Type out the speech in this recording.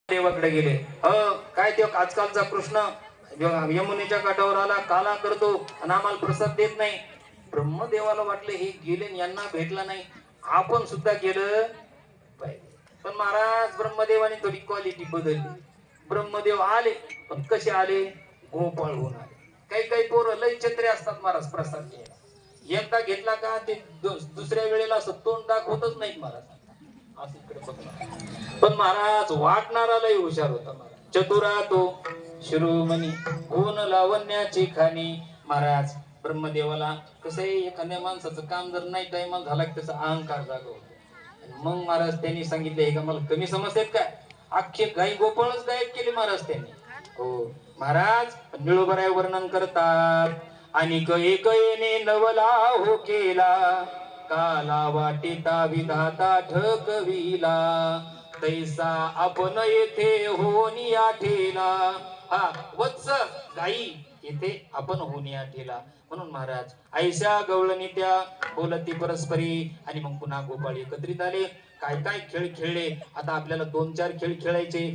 देवाकडे गेले. काय ते आजकालचा कृष्ण यमुनेच्या काठावर आला, काला करतो आणि आम्हाला प्रसाद देत नाही. ब्रह्मदेवाला वाटलं हे गेले आणि यांना भेटला नाही, आपण सुद्धा गेलं पाहिजे. पण महाराज ब्रह्मदेवाने थोडी क्वालिटी बदलली. ब्रह्मदेव आले, पण कसे आले? गोपाळ होऊन आले. काही काही पोरं लय छत्रे असतात महाराज प्रसाद घ्यायला. एकदा घेतला का ते दुसऱ्या वेळेला असं तोंड दाखवतच नाही महाराज. असं इकडे बघणार. पण महाराज वाटणारा लय हुशार होता महाराज. चतुरा तो शिरोमणी गुण लावण्याची खाणी. महाराज ब्रह्मदेवाला कसं आहे, एखाद्या माणसाचं काम जर नाही टायमाला झाला की त्याचा अहंकार जागा होतो. मग महाराज त्यांनी सांगितले, हे का मला कमी समजतात काय? अख्खे गाई गोपाळच गायब केले महाराज त्यांनी. हो महाराज निळोबराय वर्णन करतात. आणि एक येणे नवला हो केला, काला वाटिता विधाता ठकविला. तैसा आपण येथे होनिया ठेला. हा वत्स गाई येथे आपण होनिया ठेला. म्हणून महाराज ऐशा गवळणी त्या बोलती परस्परी. आणि मग पुन्हा गोपाळ एकत्रित आले. काय काय खेळ खेळले. आता आपल्याला 2-4 खेळ खेळायचे.